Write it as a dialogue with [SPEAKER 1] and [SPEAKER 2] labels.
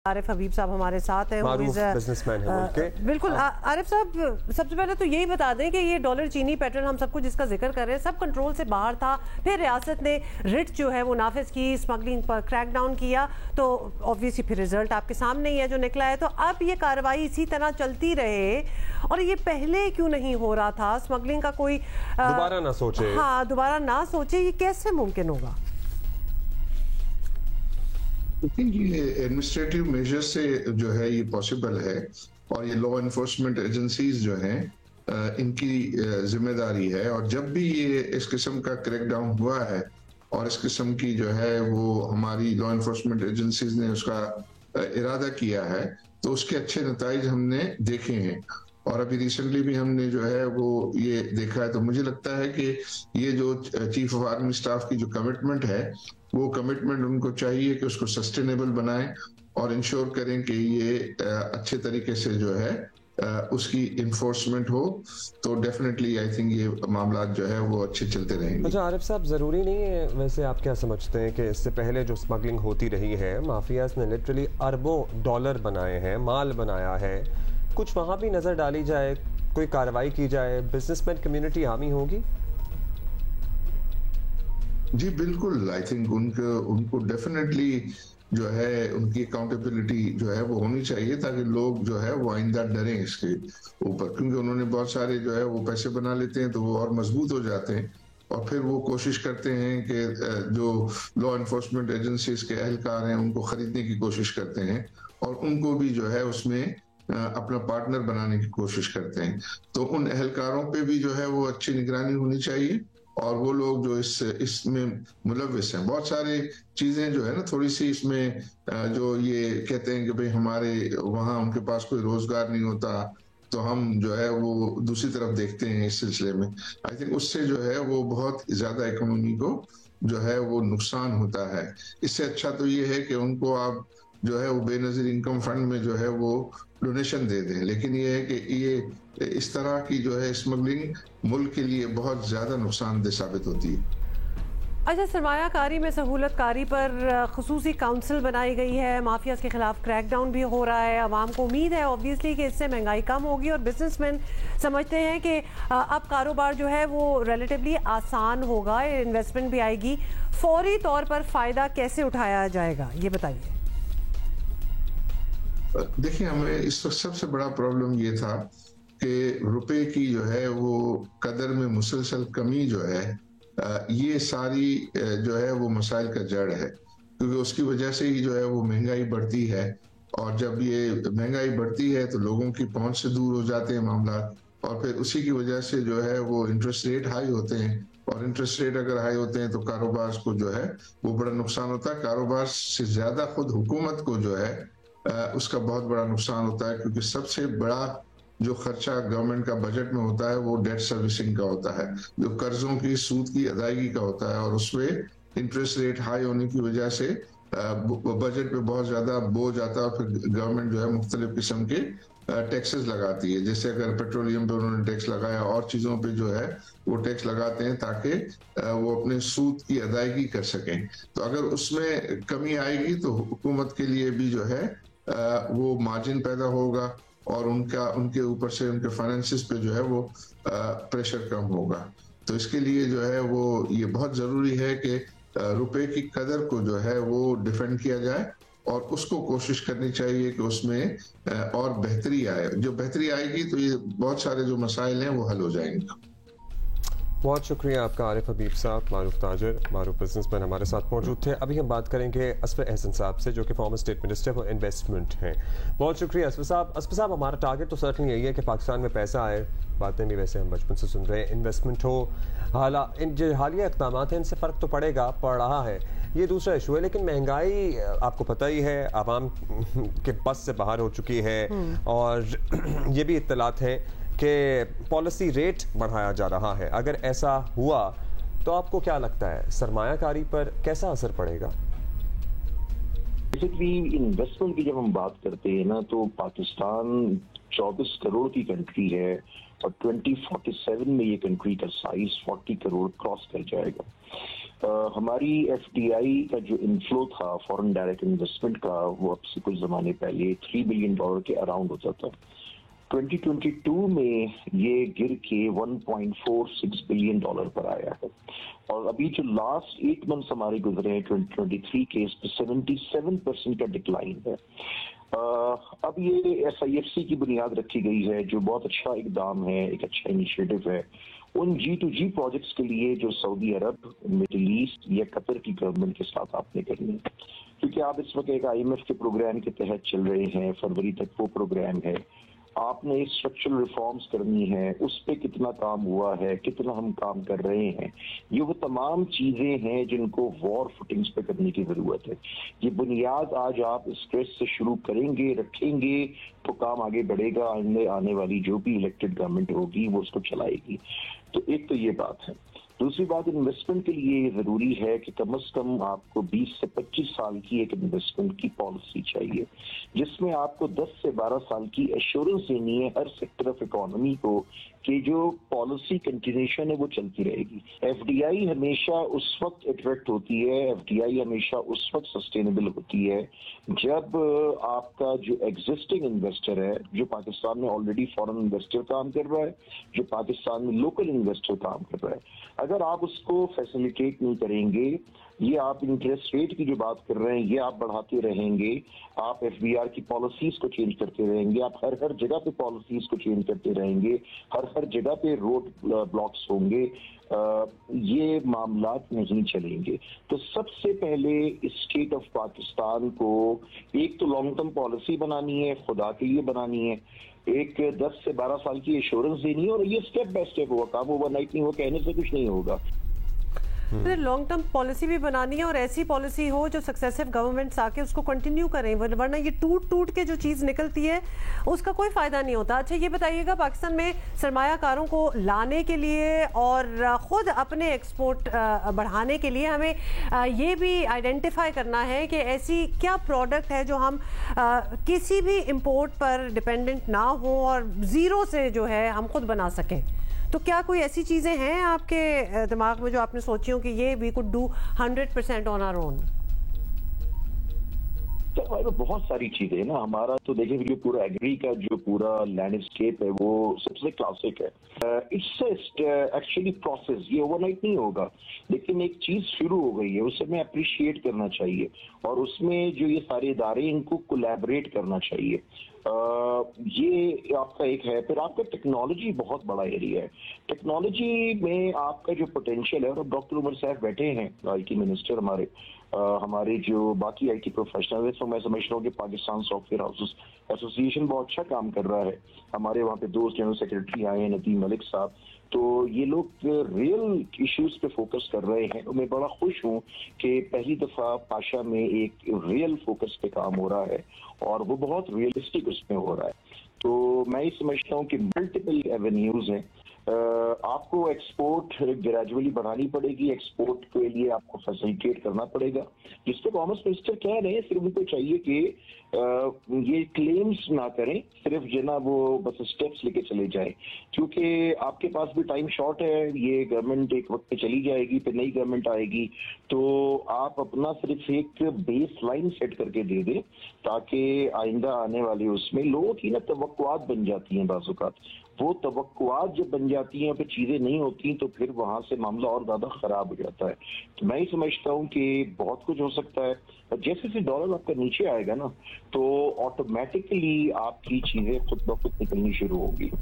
[SPEAKER 1] عارف حبیب صاحب ہمارے ساتھ ہیں,
[SPEAKER 2] بزنس مین ہیں.
[SPEAKER 1] بالکل. عارف صاحب, سب سے پہلے تو یہی بتا دیں کہ یہ ڈالر, چینی, پیٹرول, ہم سب کچھ جس کا ذکر کر رہے ہیں, سب کنٹرول سے باہر تھا. پھر ریاست نے رٹ جو ہے وہ نافذ کی, اسمگلنگ پر کریک ڈاؤن کیا, تو obviously پھر رزلٹ آپ کے سامنے ہی ہے جو نکلا ہے. تو اب یہ کارروائی اسی طرح چلتی رہے, اور یہ پہلے کیوں نہیں ہو رہا تھا؟ اسمگلنگ کا کوئی
[SPEAKER 2] دوبارہ نہ سوچے.
[SPEAKER 1] ہاں, دوبارہ نہ سوچے, یہ کیسے ممکن ہوگا؟
[SPEAKER 3] یہ ایڈمنسٹریٹو میجر سے جو ہے یہ پاسبل ہے, اور یہ لا انفورسمنٹ ایجنسیز جو ہیں ان کی ذمہ داری ہے. اور جب بھی یہ اس قسم کا کریک ڈاؤن ہوا ہے اور اس قسم کی جو ہے وہ ہماری لا انفورسمنٹ ایجنسیز نے اس کا ارادہ کیا ہے, تو اس کے اچھے نتائج ہم نے دیکھے ہیں. اور ابھی ریسنٹلی بھی ہم نے جو ہے وہ یہ دیکھا ہے. تو مجھے لگتا ہے کہ یہ جو چیف آف آرمی اسٹاف کی جو کمٹمنٹ ہے, وہ کمٹمنٹ ان کو چاہیے کہ اس کو سسٹینیبل بنائیں اور انشور کریں کہ یہ اچھے طریقے سے جو ہے اس کی انفورسمنٹ ہو. تو ڈیفینیٹلی آئی تھنک یہ معاملات جو ہے وہ اچھے چلتے رہیں گے.
[SPEAKER 2] اچھا عارف صاحب, ضروری نہیں ہے ویسے, آپ کیا سمجھتے ہیں کہ اس سے پہلے جو اسمگلنگ ہوتی رہی ہے, مافیاز نے لٹرلی اربوں ڈالر بنائے ہیں, مال بنایا ہے, کچھ وہاں بھی نظر ڈالی جائے, کوئی کارروائی کی جائے, بزنس مین کمیونٹی حامی ہوگی؟
[SPEAKER 3] جی بالکل, آئی تھنک ان کو ڈیفینیٹلی جو ہے ان کی اکاؤنٹیبلٹی جو ہے وہ ہونی چاہیے, تاکہ لوگ جو ہے وہ آئندہ ڈریں اس کے اوپر, کیونکہ انہوں نے بہت سارے جو ہے وہ پیسے بنا لیتے ہیں تو وہ اور مضبوط ہو جاتے ہیں, اور پھر وہ کوشش کرتے ہیں کہ جو لا انفورسمنٹ ایجنسیز کے اہلکار ہیں ان کو خریدنے کی کوشش کرتے ہیں, اور ان کو بھی جو ہے اس میں اپنا پارٹنر بنانے کی کوشش کرتے ہیں. تو ان اہلکاروں پہ بھی جو ہے وہ اچھی نگرانی ہونی چاہیے, اور وہ لوگ جو اس میں ملوث ہیں. بہت سارے چیزیں جو ہے نا تھوڑی سی اس میں جو یہ کہتے ہیں کہ بھئی ہمارے وہاں ان کے پاس کوئی روزگار نہیں ہوتا, تو ہم جو ہے وہ دوسری طرف دیکھتے ہیں اس سلسلے میں. آئی تھنک اس سے جو ہے وہ بہت زیادہ اکنومی کو جو ہے وہ نقصان ہوتا ہے. اس سے اچھا تو یہ ہے کہ ان کو آپ جو ہے وہ بے نظیر انکم فنڈ میں جو ہے وہ ڈونیشن دے دیں. لیکن یہ ہے کہ یہ اس طرح کی جو ہے اسمگلنگ ملک کے لیے بہت زیادہ نقصان دہ ثابت ہوتی ہے.
[SPEAKER 1] اچھا, سرمایہ کاری میں سہولت کاری پر خصوصی کاؤنسل بنائی گئی ہے, مافیاز کے خلاف کریک ڈاؤن بھی ہو رہا ہے. عوام کو امید ہے obviously کہ اس سے مہنگائی کم ہوگی, اور بزنس مین سمجھتے ہیں کہ اب کاروبار جو ہے وہ ریلیٹیولی آسان ہوگا, انویسٹمنٹ بھی آئے گی. فوری طور پر فائدہ کیسے اٹھایا جائے گا, یہ بتائیے.
[SPEAKER 3] دیکھیں, ہمیں اس وقت سب سے بڑا پرابلم یہ تھا کہ روپے کی جو ہے وہ قدر میں مسلسل کمی جو ہے, یہ ساری جو ہے وہ مسائل کا جڑ ہے, کیونکہ اس کی وجہ سے ہی جو ہے وہ مہنگائی بڑھتی ہے. اور جب یہ مہنگائی بڑھتی ہے تو لوگوں کی پہنچ سے دور ہو جاتے ہیں معاملات, اور پھر اسی کی وجہ سے جو ہے وہ انٹرسٹ ریٹ ہائی ہوتے ہیں, اور انٹرسٹ ریٹ اگر ہائی ہوتے ہیں تو کاروبار کو جو ہے وہ بڑا نقصان ہوتا ہے. کاروبار سے زیادہ خود حکومت کو جو ہے اس کا بہت بڑا نقصان ہوتا ہے, کیونکہ سب سے بڑا جو خرچہ گورنمنٹ کا بجٹ میں ہوتا ہے وہ ڈیٹ سروسنگ کا ہوتا ہے, جو قرضوں کی سود کی ادائیگی کا ہوتا ہے, اور اس میں انٹرسٹ ریٹ ہائی ہونے کی وجہ سے بجٹ پہ بہت زیادہ بوجھ آتا ہے. اور پھر گورنمنٹ جو ہے مختلف قسم کے ٹیکسز لگاتی ہے, جیسے اگر پیٹرولیم پہ انہوں نے ٹیکس لگایا, اور چیزوں پہ جو ہے وہ ٹیکس لگاتے ہیں تاکہ وہ اپنے سود کی ادائیگی کر سکیں. تو اگر اس میں کمی آئے گی تو حکومت کے لیے بھی جو ہے وہ مارجن پیدا ہوگا, اور ان کے اوپر سے ان کے فائنینسز پہ جو ہے وہ پریشر کم ہوگا. تو اس کے لیے جو ہے وہ یہ بہت ضروری ہے کہ روپے کی قدر کو جو ہے وہ ڈیفینڈ کیا جائے, اور اس کو کوشش کرنی چاہیے کہ اس میں اور بہتری آئے. جو بہتری آئے گی تو یہ بہت سارے جو مسائل ہیں وہ حل ہو جائیں گے.
[SPEAKER 2] بہت شکریہ آپ کا عارف حبیب صاحب, معروف تاجر, معروف بزنس مین ہمارے ساتھ موجود تھے. ابھی ہم بات کریں گے اسفر احسن صاحب سے, جو کہ former state minister for investment ہیں. بہت شکریہ اسفر صاحب. اسفر صاحب, ہمارا ٹارگٹ تو سرٹنلی یہی ہے کہ پاکستان میں پیسہ آئے, باتیں بھی ویسے ہم بچپن سے سن رہے ہیں, انویسٹمنٹ ہو. جو حالیہ اقدامات ہیں ان سے فرق تو پڑ رہا ہے, یہ دوسرا ایشو ہے. لیکن مہنگائی آپ کو پتہ ہی ہے عوام کے بس سے باہر ہو چکی ہے, اور یہ بھی اطلاعات ہیں کہ پالیسی ریٹ بڑھایا جا رہا ہے. اگر ایسا ہوا تو آپ کو کیا لگتا ہے سرمایہ کاری پر کیسا اثر پڑے گا؟
[SPEAKER 4] بیسکلی انویسٹمنٹ کی جب ہم بات کرتے ہیں نا, تو پاکستان 24 کروڑ کی کنٹری ہے, اور 2047 میں یہ کنٹری کا سائز 40 کروڑ کراس کر جائے گا. ہماری FDI کا جو انفلو تھا فورن ڈائریکٹ انویسٹمنٹ کا وہ اب سے کچھ زمانے پہلے $3 بلین کے اراؤنڈ ہوتا تھا. 2022 میں یہ گر کے $1.46 بلین پر آیا ہے, اور ابھی جو لاسٹ 8 منتھس ہمارے گزرے ہیں 2023 کے, اس پہ 77% کا ڈکلائن ہے. اب یہ SIFC کی بنیاد رکھی گئی ہے جو بہت اچھا اقدام ہے, ایک اچھا انیشیٹو ہے ان G2G پروجیکٹس کے لیے جو سعودی عرب, مڈل ایسٹ یا قطر کی گورنمنٹ کے ساتھ آپ نے کرنی ہے, کیونکہ آپ اس وقت ایک IMF کے پروگرام کے تحت چل رہے ہیں, فروری تک وہ پروگرام ہے. آپ نے اسٹرکچرل ریفارمز کرنی ہے, اس پہ کتنا کام ہوا ہے, کتنا ہم کام کر رہے ہیں, یہ وہ تمام چیزیں ہیں جن کو وار فوٹنگز پہ کرنے کی ضرورت ہے. یہ بنیاد آج آپ اسٹریس سے شروع کریں گے, رکھیں گے تو کام آگے بڑھے گا. آنے والی جو بھی الیکٹڈ گورنمنٹ ہوگی وہ اس کو چلائے گی. تو ایک تو یہ بات ہے. دوسری بات, انویسٹمنٹ کے لیے یہ ضروری ہے کہ کم از کم آپ کو 20 سے 25 سال کی ایک انویسٹمنٹ کی پالیسی چاہیے, جس میں آپ کو 10 سے 12 سال کی ایشورنس دینی ہے ہر سیکٹر آف اکانومی کو کہ جو پالیسی کنٹینیوشن ہے وہ چلتی رہے گی. FDI ہمیشہ اس وقت اٹریکٹ ہوتی ہے, FDI ہمیشہ اس وقت سسٹینیبل ہوتی ہے جب آپ کا جو ایگزسٹنگ انویسٹر ہے, جو پاکستان میں آلریڈی فورن انویسٹر کام کر رہا ہے, جو پاکستان میں لوکل انویسٹر کام کر رہا ہے, اگر آپ اس کو فیسیلیٹیٹ نہیں کریں گے, یہ آپ انٹرسٹ ریٹ کی جو بات کر رہے ہیں یہ آپ بڑھاتے رہیں گے, آپ FBR کی پالیسیز کو چینج کرتے رہیں گے, آپ ہر جگہ پہ پالیسیز کو چینج کرتے رہیں گے, ہر جگہ پہ روڈ بلاکس ہوں گے, یہ معاملات نہیں چلیں گے. تو سب سے پہلے اسٹیٹ آف پاکستان کو ایک تو لانگ ٹرم پالیسی بنانی ہے, خدا کے لیے بنانی ہے, ایک 10 سے 12 سال کی ایشورنس دینی ہے, اور یہ اسٹیپ بائی اسٹیپ ہوگا, کام اوور نائٹ نہیں, وہ کہنے سے کچھ نہیں ہوگا.
[SPEAKER 1] لانگ ٹرم پالیسی بھی بنانی ہے, اور ایسی پالیسی ہو جو سکسیسو گورنمنٹس آ کے اس کو کنٹینیو کریں, ورنہ یہ ٹوٹ کے جو چیز نکلتی ہے اس کا کوئی فائدہ نہیں ہوتا. اچھا یہ بتائیے گا, پاکستان میں سرمایہ کاروں کو لانے کے لیے اور خود اپنے ایکسپورٹ بڑھانے کے لیے ہمیں یہ بھی آئیڈینٹیفائی کرنا ہے کہ ایسی کیا پروڈکٹ ہے جو ہم کسی بھی امپورٹ پر ڈپینڈنٹ نہ ہوں اور زیرو سے جو ہے ہم خود بنا سکیں. تو کیا کوئی ایسی چیزیں ہیں آپ کے دماغ میں جو آپ نے سوچی ہوں کہ یہ we could do 100% on our own؟
[SPEAKER 4] تو بہت ساری چیزیں نا, ہمارا تو دیکھیں جو پورا ایگری کا جو پورا لینڈسکیپ ہے وہ سب سے کلاسک ہے. اٹس ایکچولی پروسیس, یہ اوور نائٹ نہیں ہوگا, لیکن ایک چیز شروع ہو گئی ہے, اسے میں اپریشیٹ کرنا چاہیے, اور اس میں جو یہ سارے ادارے ان کو کولیبریٹ کرنا چاہیے. یہ آپ کا ایک ہے. پھر آپ کا ٹیکنالوجی بہت بڑا ایریا ہے, ٹیکنالوجی میں آپ کا جو پوٹینشیل ہے, اور ڈاکٹر عمر صاحب بیٹھے ہیں IT منسٹر ہمارے جو باقی IT پروفیشنل ہے, تو میں سمجھتا ہوں کہ Pakistan soft where houses association بہت اچھا کام کر رہا ہے. ہمارے وہاں پہ دوست جنرل سیکرٹری آئے ہیں ندیم ملک صاحب, تو یہ لوگ ریئل ایشوز پہ فوکس کر رہے ہیں. میں بڑا خوش ہوں کہ پہلی دفعہ پاشا میں ایک ریئل فوکس پہ کام ہو رہا ہے, اور وہ بہت ریئلسٹک اس میں ہو رہا ہے. تو میں یہ سمجھتا ہوں کہ ملٹیپل ایونیوز ہیں. آپ کو ایکسپورٹ گریجولی بڑھانی پڑے گی, ایکسپورٹ کے لیے آپ کو فیسیلیٹیٹ کرنا پڑے گا, جس پہ کامرس منسٹر کہہ رہے ہیں. صرف ان کو چاہیے کہ یہ کلیمز نہ کریں, صرف جو نا وہ بس اسٹیپس لے کے چلے جائیں, کیونکہ آپ کے پاس بھی ٹائم شارٹ ہے. یہ گورنمنٹ ایک وقت پہ چلی جائے گی, پھر نئی گورنمنٹ آئے گی, تو آپ اپنا صرف ایک بیس لائن سیٹ کر کے دے دیں, تاکہ آئندہ آنے والے اس میں لوگوں کی نا توقعات بن جاتی ہیں. بعض اوقات وہ توقعات جب بن جاتی ہیں پھر چیزیں نہیں ہوتی, تو پھر وہاں سے معاملہ اور زیادہ خراب ہو جاتا ہے. تو میں یہ سمجھتا ہوں کہ بہت کچھ ہو سکتا ہے. جیسے سے ڈالر آپ کا نیچے آئے گا نا, تو آٹومیٹکلی آپ کی چیزیں خود بخود نکلنی شروع ہوگی.